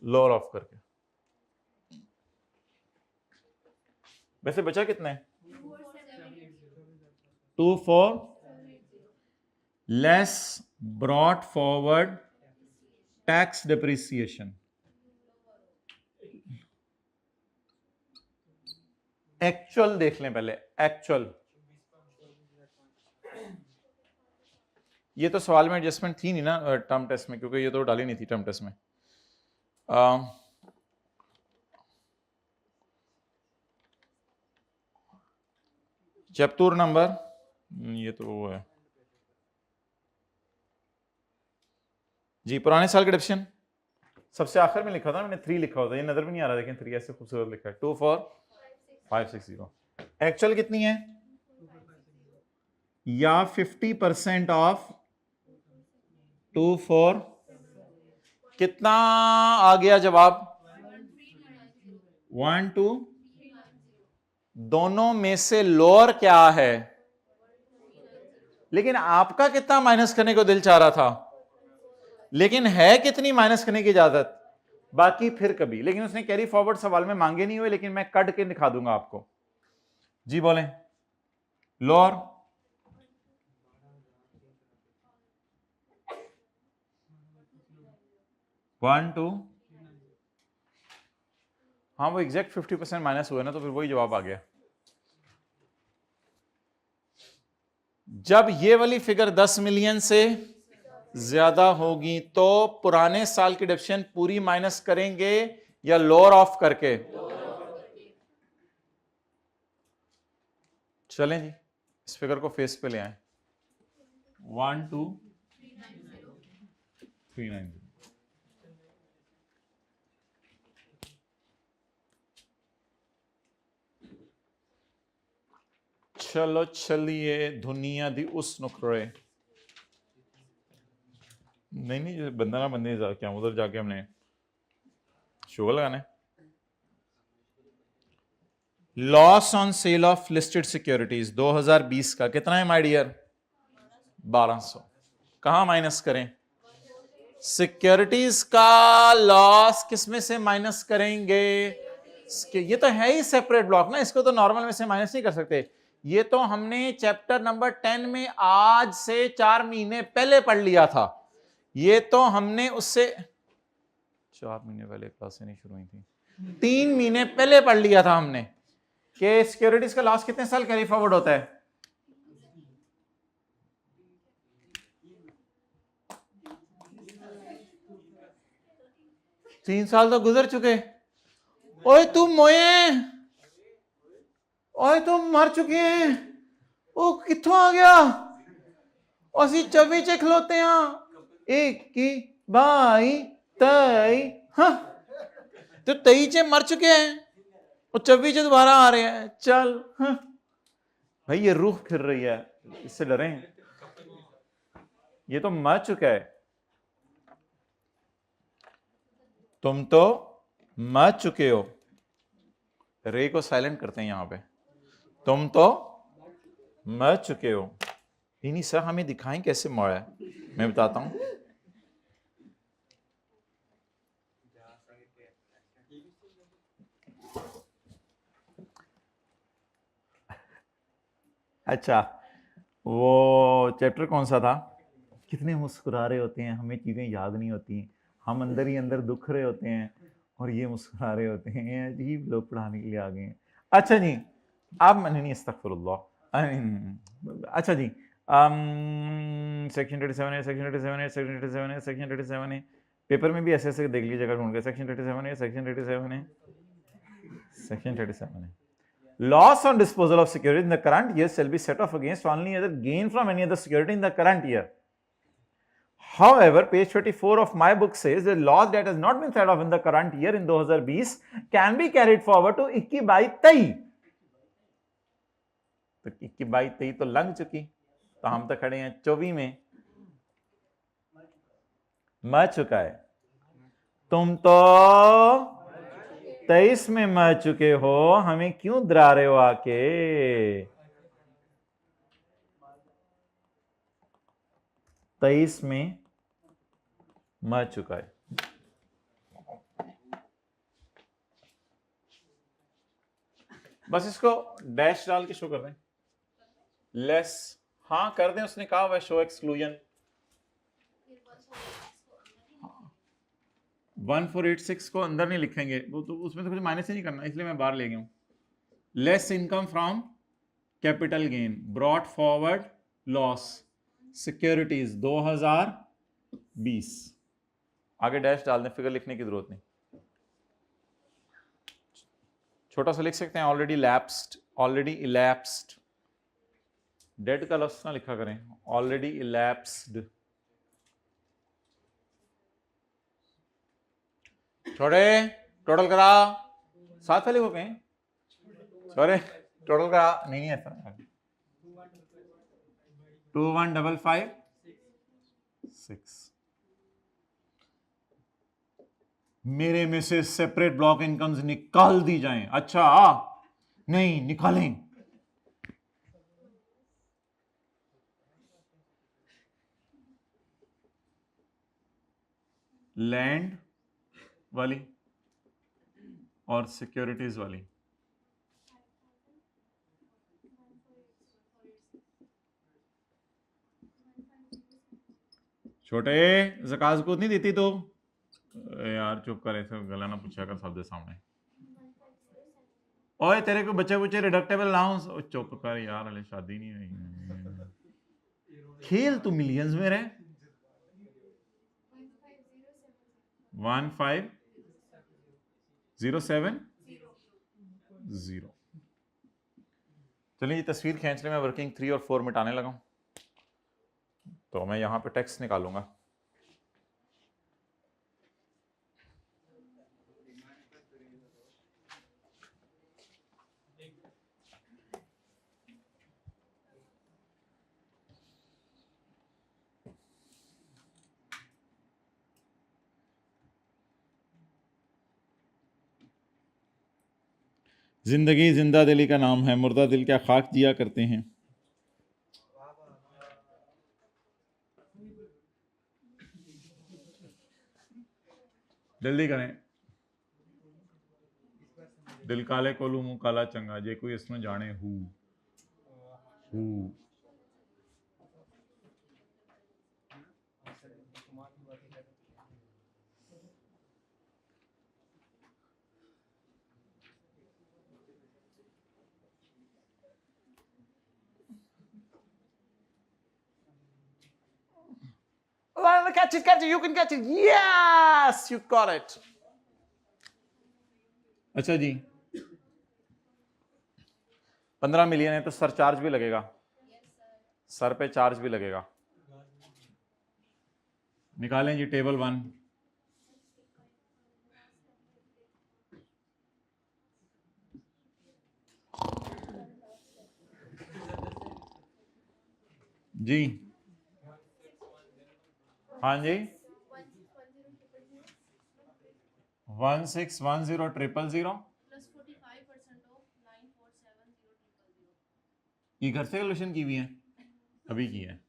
लोअर ऑफ करके। वैसे बचा कितना है? 24 less brought forward tax depreciation. Actual देख लें पहले, एक्चुअल। ये तो सवाल में एडजस्टमेंट थी नहीं ना टर्म टेस्ट में, क्योंकि ये तो डाली नहीं थी टर्म टेस्ट में। चैप्टर नंबर, ये तो वो है जी, पुराने साल का डेप्रिसिएशन सबसे आखिर में लिखा था मैंने, 3 लिखा होता, ये नजर भी नहीं आ रहा, लेकिन 3 ऐसे खूबसूरत लिखा है। 24560। एक्चुअल कितनी है? या 50% ऑफ 24 कितना आ गया जवाब? 1 2। दोनों में से लोअर क्या है? लेकिन आपका कितना माइनस करने को दिल चाह रहा था, लेकिन है कितनी माइनस करने की इजाजत? बाकी फिर कभी, लेकिन उसने कैरी फॉरवर्ड सवाल में मांगे नहीं हुए, लेकिन मैं कट के दिखा दूंगा आपको। जी बोलें। लोअर 1 2। हाँ, वो एग्जैक्ट 50% माइनस हुए ना, तो फिर वही जवाब आ गया। जब ये वाली फिगर 10 मिलियन से ज्यादा होगी तो पुराने साल की डेप्रिसिएशन पूरी माइनस करेंगे या लोअर ऑफ करके? चलें जी, इस फिगर को फेस पे ले आए। 12390। चलो चलिए, दुनिया दी उस नुकरे नहीं जैसे बंदा ना बंदे क्या उधर जाके हमने शो लगाना है। Loss on sale of listed securities 2020 का कितना है माय डियर? 1200। कहां माइनस करें? सिक्योरिटीज का लॉस किस में से माइनस करेंगे? ये तो है ही सेपरेट ब्लॉक ना, इसको तो नॉर्मल में से माइनस नहीं कर सकते। ये तो हमने चैप्टर नंबर 10 में आज से 4 महीने पहले पढ़ लिया था। ये तो हमने उससे 4 महीने पहले क्लासें नहीं शुरू हुई थी, 3 महीने पहले पढ़ लिया था हमने कि सिक्योरिटीज का लॉस कितने साल कैरी फॉरवर्ड होता है। तीन साल तो गुजर चुके। ओए तुम मोए, ओए तुम मर चुके हैं। ओ कित्थों आ गया? ਅਸੀਂ 24 ਚ ਖਲੋਤੇ ਆ, 21 22 23। हाँ तो 23 ਚ मर चुके हैं और 24 ਚ दोबारा आ रहे हैं। चल हाँ। भाई ये रूह फिर रही है, इससे डरें? ये तो मर चुका है। तुम तो मर चुके हो। रे को साइलेंट करते हैं यहां पे। तुम तो मर चुके हो। नहीं सर, हमें दिखाएं कैसे मरा है, मैं बताता हूं। अच्छा, वो चैप्टर कौन सा था? कितने मुस्कुरा रहे होते हैं, हमें चीजें याद नहीं होती, हम अंदर ही अंदर दुख रहे होते हैं और ये मुस्कुरा रहे होते हैं। अजीब लोग पढ़ाने के लिए आ गए हैं। अच्छा जी, अब नहीं अस्तगफिरुल्लाह। अच्छा जी, सेक्शन 37 है, सेक्शन 37 है, सेक्शन 37 है, सेक्शन 37 है। पेपर में भी ऐसे ऐसे देख लीजिएगा ढूंढ के। सेक्शन 37 है, सेक्शन 37 है, सेक्शन 37 है। Loss on disposal of security in the current year shall be set off against only other gain from any other security in the current year. However, page 24 of my book says the loss that has not been set off in the current year in 2020 can be carried forward to 21-22। तो 21-22 तो लंघ चुकी, तो हम तो खड़े हैं 24 में। मर चुका है। तुम तो 23 में मर चुके हो, हमें क्यों डरा रहे हो आके? 23 में मर चुका है। बस इसको डैश डाल के शो कर दें। लेस, हाँ कर दें, उसने कहा हुआ शो एक्सक्लूजन। 1486 को अंदर नहीं लिखेंगे, वो तो उसमें तो कुछ माइनस ही नहीं करना, इसलिए मैं बाहर ले गया हूं। Less income from capital gain, brought forward loss, securities 2020। आगे डैश डाल दें, फिगर लिखने की जरूरत नहीं। छोटा सा लिख सकते हैं, already lapsed, already elapsed. Dead का लफ्ज ना लिखा करें, ऑलरेडी इलैप्स्ड। छोड़े, टोटल करा, साथ वाले हो गए। छोड़े टोटल करा, नहीं ऐसा। 2155 मेरे में से सेपरेट ब्लॉक इनकम्स निकाल दी जाएं। अच्छा नहीं निकालें। लैंड वाली और सिक्योरिटीज वाली। छोटे ज़कात ज़कूत नहीं देती तो यार चुप कर, ऐसे गला ना पूछा कर सबके सामने। ओए तेरे को बच्चे बच्चे रिडक्टेबल अलाउंस, चुप कर यार, अले शादी नहीं हुई। खेल तू मिलियंस में रहे। 1507 चलिए ये तस्वीर खींच ले, मैं वर्किंग 3 और 4 मिटाने लगा हूं, तो मैं यहां पे टेक्स्ट निकालूंगा। जिंदगी जिंदा दिली का नाम है, मुर्दा दिल क्या खाक जिया करते हैं। जल्दी करें। दिल काले कोलू मुंह काला चंगा, जे कोई इसमें जाने who. Catch it, you can catch it. Yes, you got it. अच्छा जी, 15 मिलियन है तो सर चार्ज भी लगेगा। सर पे चार्ज भी लगेगा। निकालें जी टेबल 1। जी हाँ जी, 16100000 ये घर से कैलकुलेशन की हुई है, अभी की है।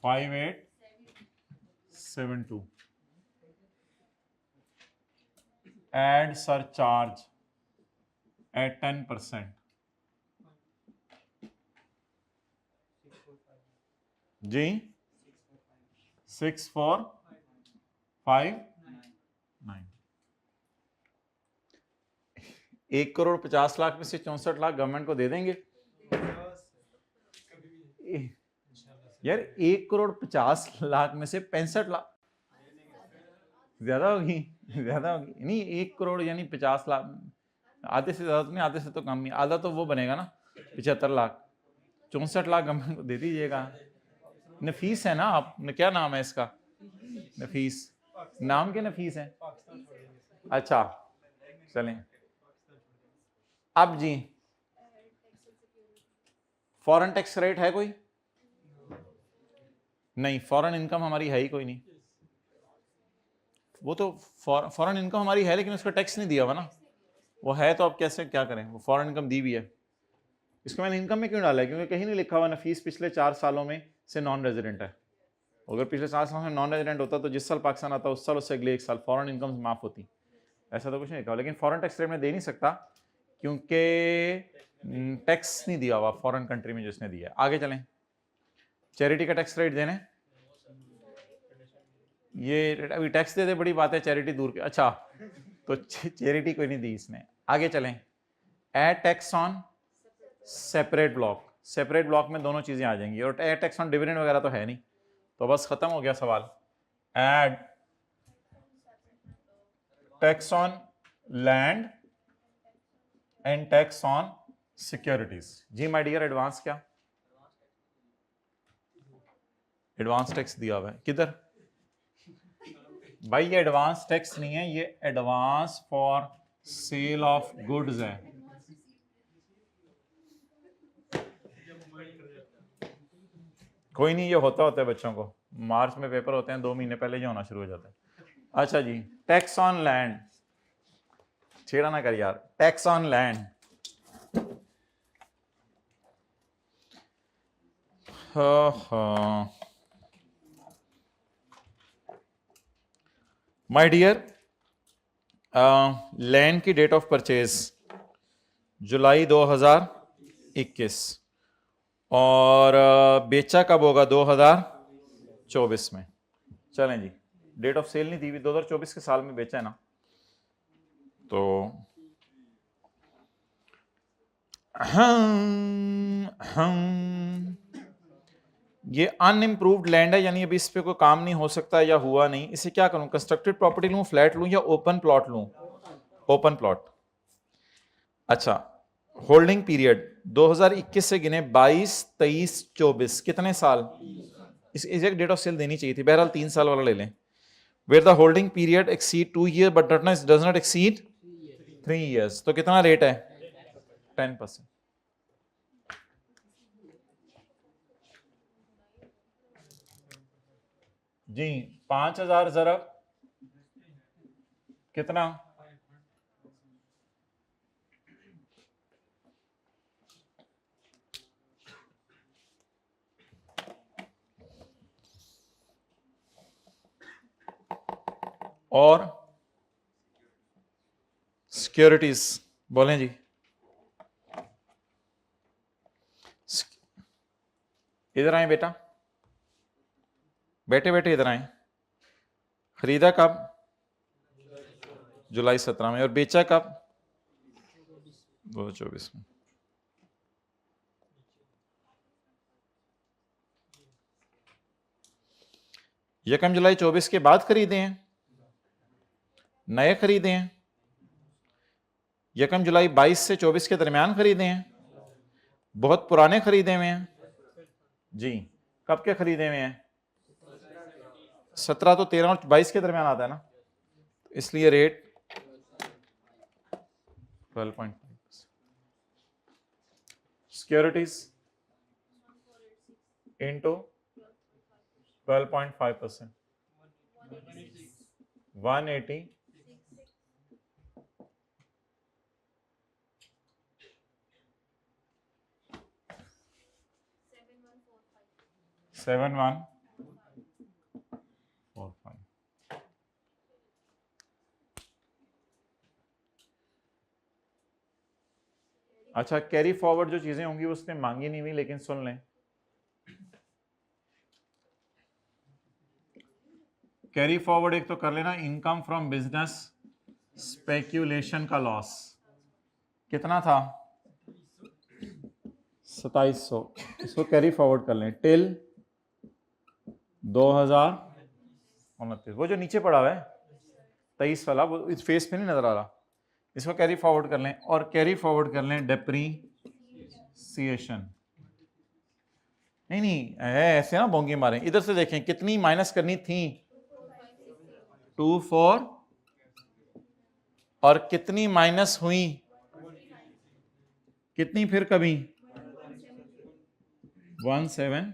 Five 5872 add surcharge at 10%। जी 6459। 1,50,00,000 में से 64 लाख गवर्नमेंट को दे देंगे यार। 1,50,00,000 में से 65 लाख ज्यादा होगी, ज्यादा होगी नहीं। 1 करोड़ यानी 50 लाख, आधे से ज्यादा तो नहीं, आधे से तो कम ही। आधा तो वो बनेगा ना 75 लाख। 64 लाख गवर्नमेंट को दे दीजिएगा। नफीस है ना आप, क्या नाम है इसका? नफीस। नाम के नफीस है। अच्छा चलें। अब जी फॉरेन टैक्स रेट है कोई? नहीं, फॉरेन इनकम हमारी है ही कोई नहीं। वो तो फॉरेन इनकम हमारी है लेकिन उसका टैक्स नहीं दिया हुआ ना। वो है तो अब कैसे क्या करें? वो फॉरेन इनकम दी हुई है। इसको मैंने इनकम में क्यों डाला है? क्योंकि कहीं नहीं लिखा हुआ नफीस पिछले 4 सालों में से नॉन रेजिडेंट है। अगर पिछले 4 सालों में नॉन रेजिडेंट होता तो जिस साल पाकिस्तान आता उस साल उससे अगले 1 साल फॉरेन इनकम माफ होती। ऐसा तो कुछ नहीं लिखा हुआ। लेकिन फॉरेन टैक्स रेट में दे नहीं सकता क्योंकि टैक्स नहीं दिया हुआ फॉरेन कंट्री में जिसने दिया। आगे चलें। चैरिटी का टैक्स रेट देने, ये अभी टैक्स दे दे बड़ी बात है, चैरिटी दूर के। अच्छा तो चैरिटी कोई नहीं दी इसने। आगे चलें। Add tax on separate block. Separate block में दोनों चीजें आ जाएंगी और एड टैक्स ऑन डिविडेंड वगैरह तो है नहीं, तो बस खत्म हो गया सवाल। Add tax on land and tax on securities. जी माय डियर, एडवांस क्या? एडवांस टैक्स दिया हुआ है किधर भाई? ये एडवांस टैक्स नहीं है, ये advance for sale of goods है। कोई नहीं, ये होता है बच्चों को। मार्च में पेपर होते हैं, 2 महीने पहले ही होना शुरू हो जाता है। अच्छा जी, टैक्स ऑन लैंड, छेड़ा ना कर यार। Tax on land, my dear, land की डेट ऑफ परचेज जुलाई 2021 और बेचा कब होगा? 2024 में। चलें जी, डेट ऑफ सेल नहीं दी हुई, 2024 के साल में बेचा है ना। तो ये अनइम्प्रूव्ड लैंड है, यानी अभी इस पे कोई काम नहीं हो सकता या हुआ नहीं। इसे क्या करूं? कंस्ट्रक्टेड प्रॉपर्टी लूं, फ्लैट लूं या ओपन प्लॉट लूं? Open plot. अच्छा, होल्डिंग पीरियड 2021 से गिने 22, 23, 24 कितने साल? इस एग्जैक्ट डेट ऑफ सेल देनी चाहिए थी, बहरहाल 3 साल वाला ले लें। Where the holding period exceed 2 year but does not exceed 3 years, तो कितना रेट है? 10%। जी 5000 ज़रब कितना, और सिक्योरिटीज बोलें जी, इधर आए बेटा, बैठे बैठे इधर आए। खरीदा कब, जुलाई 17 में, और बेचा कब, 2024 में। यकम जुलाई 24 के बाद खरीदे हैं, नए खरीदे हैं, यकम जुलाई 22 से 24 के दरमियान खरीदे हैं, बहुत पुराने खरीदे हुए हैं जी। कब के खरीदे हुए हैं, 17 तो 13 और 22 के दरमियान आता है ना, इसलिए रेट 12.5। Securities into 12.5%, 180 7145। अच्छा, कैरी फॉरवर्ड जो चीजें होंगी वो उसने मांगी नहीं हुई, लेकिन सुन लें, कैरी फॉरवर्ड एक तो कर लेना, इनकम फ्रॉम बिजनेस स्पेक्यूलेशन का लॉस कितना था, 2700, इसको कैरी फॉरवर्ड कर लें टिल 2029, वो जो नीचे पड़ा हुआ है 23 वाला, वो इस फेस पे नहीं नजर आ रहा, इसको कैरी फॉरवर्ड कर लें, और कैरी फॉरवर्ड कर लें डेप्रीसिएशन। नहीं ऐसे ना बोंगी मारें, इधर से देखें कितनी माइनस करनी थी, 24, और कितनी माइनस हुई, कितनी फिर कभी 17।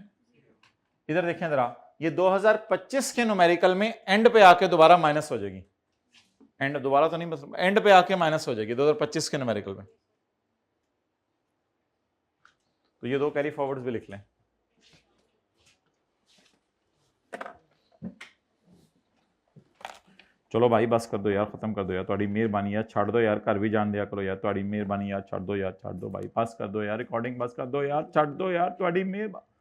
इधर देखें जरा, ये 2025 के न्यूमेरिकल में एंड पे आके दोबारा माइनस हो जाएगी, एंड दोबारा तो नहीं, बस एंड पे आके माइनस हो जाएगी 2025 के न्यूमेरिकल में। तो ये दो कैरी फॉरवर्ड्स भी लिख लें। चलो भाई बस कर दो यार, खत्म कर दो यार, थोड़ी मेहरबानी यार, छाड़ दो यार, घर भी जान दिया करो यार, थोड़ी मेहरबानी यार, छाड़ दो यार, छाड़ दो भाई, बस कर दो यार, रिकॉर्डिंग बस कर दो यार, छाड़ दो यार, थोड़ी मेहरबानी।